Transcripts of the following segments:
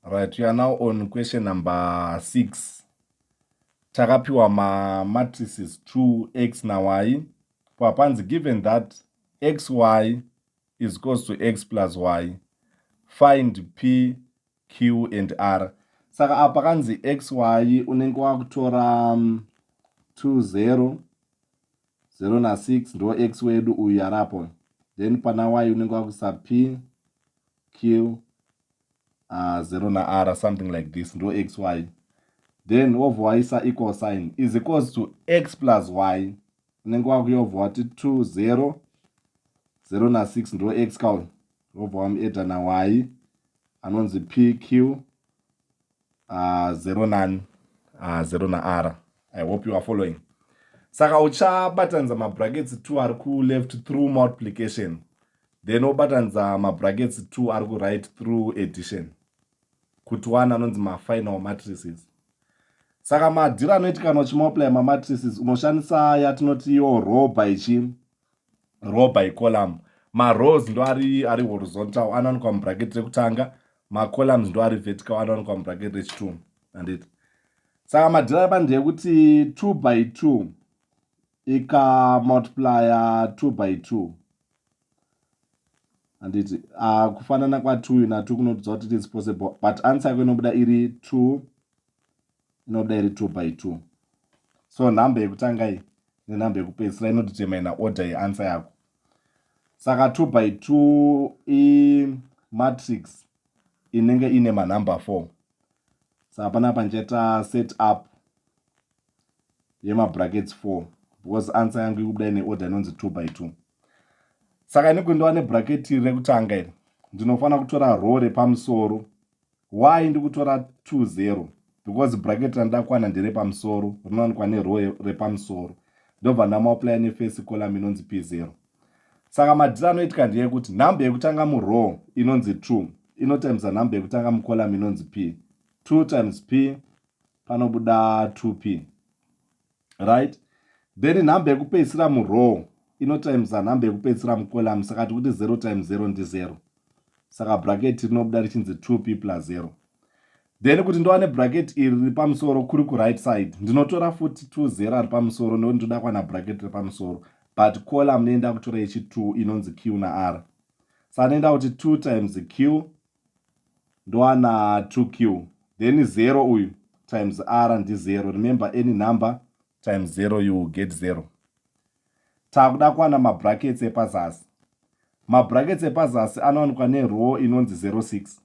Right, we are now on question number 6. Takapiwa matrices 2x na y. Papanzi, given that xy is equals to x plus y, find p, q and r. Saka apa kanzi xy unenge wakutora 2 0 0 na 6 ndo x wedu uyu arapo. Then pana y unenge wakuisa p, q, 0 na r, something like this, ndo xy. Then wovwaisa equal sign is equals to x plus y. Unenge wakuyobva wati 2 0 0 na 6 ndo x kawo. Wobva wamuedha na y anonzi pq 0 na r. I hope you are following. Saka uchabatanza mabrackets 2 ari ku left through multiplication, then obatanza mabrackets 2 ari ku right through addition, kuti 1 anonzi mafinal matrices. Saka madhiro anoitika kana uchimultiply mamatrices unoshandisa yatinoti yo row by column. Marows ndo ari horizontal anowanikwa mubracket rekutanga, macolumns ndo ari vertical anowanikwa mubracket rechitumbu. Anditi saka madhiro apa ndeyekuti 2 by 2 ikamultiplya 2 by 2, anditi kufanana kwa2 na 2 kunotidza kuti it is possible, but answer yako inobuda iri 2 by 2. So number yekutanga iyi nenumber yekupedzisira inodetermine order yeanswer yako. Saka 2 by 2 imatrix inenge ine manumber 4. Saka panapa ndichaita set up yemabrackets 4 because answer yangu ikubuda ine order inonzi 2 by 2. Saka inenge ndiwa nebracket rekutanga iri ndinofanira kutora row repamusoro. Why ndikutora 2 0? Because bracket randakwana nderepamusoro rinowanikwa nerow repamusoro, ndobva ndamultiply nefirst column inonzi p0. Saka madhiro anoitika ndeyekuti number yekutanga murow inonzi 2 inotimesa number yekutanga mucolumn inonzi p. 2 times p panobuda 2p, right? Then number yekupedzisira murow inotimesa number yekupedzisira mucolumn, saka tikuti 0 times 0 ndi 0. Saka bracket rinobuda richinzi 2p plus 0. Then kuti ndowane bracket iri ripamusoro kuri ku right side, ndinotora futi 2 0 ari pamusoro ndo ndoda kwana bracket ripamusoro, but column nenda kutora ichi 2 inonzi q na r. Saka nenda kuti 2 times q ndowana 2q, then 0 uyu times r ndi 0. Remember any number times 0 you will get 0. Takuda kwana mabrackets epazasi. Mabrackets epazasi anowanikwa nerow inonzi 06.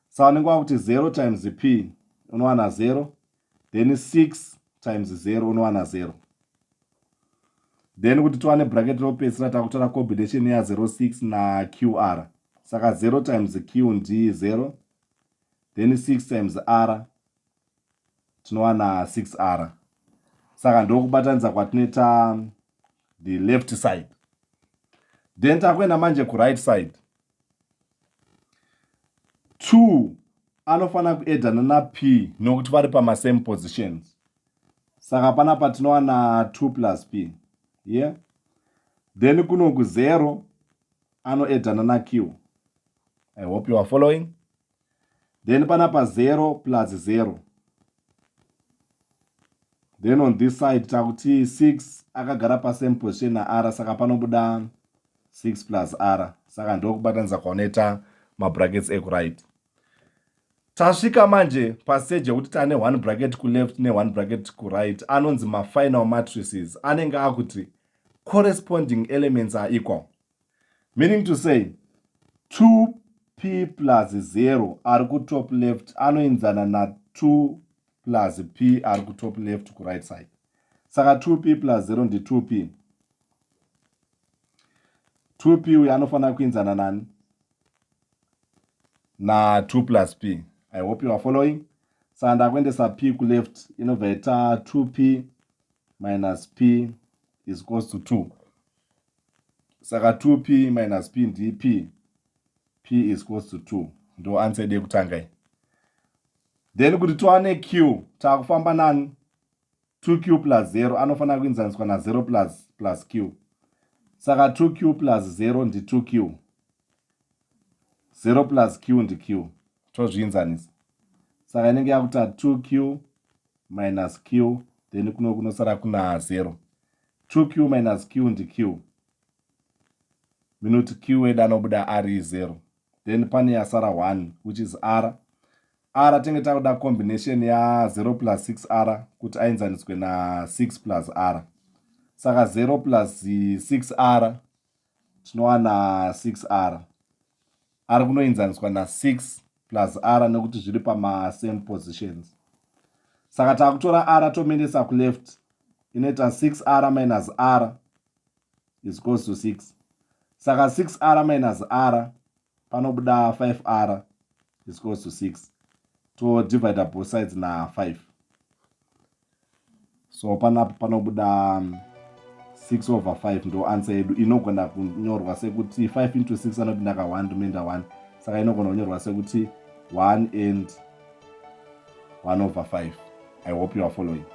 Saka unenge wakuti 0 times p unowana 0, then 6 times 0 unowana 0. Then kuti tiwane bracket ropedzisira takutora combination ya 06 na qr. Saka 0 times q ndi 0, then 6 times r tinowana 6r. Saka ndokubatanidza kwatinoita the left side. Then takuenda manje ku right side. 2 anofanira kuedhana na p nokuti vari pamasame positions. Saka panapa tinowana 2 plus p. Yeah. Then kunoku 0 anoedhana na q. I hope you are following. Then panapa 0 plus 0. Then on this side takuti 6 akagara pasame position na r, saka panobuda 6 plus r. Saka ndokubatanidza kwaoneta mabrackets ekuright. Tasvika manje pastage yekuti tane 1 bracket ku left ne 1 bracket ku right, anonzi mafinal matrices anenge akuti corresponding elements are equal. Meaning to say 2p plus 0 ari ku top left anoenzana na 2 plus p ari ku top left ku right side. Saka 2p plus 0 ndi 2p. 2p uyu anofanira kuenzana nani? Na 2 plus p. I hope you are following. Saka ndakuendesa p ku left inobva ita 2p minus p is equals to 2. Saka 2p minus p ndi p. P is equals to 2. Ndo answer ide kutanga. Then kuti tiwane q takufamba nani? 2q plus 0 anofanira kuenzaniswa na 0 plus q. Saka 2q plus 0 ndi 2q. 0 plus q ndi q. Tozvienzanisa. saka inenge yakuita 2q minus q, then kunosara kuna 0. 2q minus q ndi q, minute q wedu anobuda ari 0. Then pane yasara 1 which is r. R tinge takuda combination ya 0 plus 6r kuti aenzaniswe na 6 plus r. Saka 0 plus 6r tinowana 6r. R kunoenzaniswa na 6 plus r nekuti zviri pama same positions. Saka takutora r tomendesa ku left, inoita 6r minus r is equals to 6. Saka 6r minus r panobuda 5r is equals to 6. To divide both sides na 5. So panobuda 6 over 5 ndo answer yedu inogona kunyorwa sekuti 5 into 6 anopinda ka 1 remainder 1. Saka inogona kunyorwa sekuti 1 and 1 over 5. I hope you are following.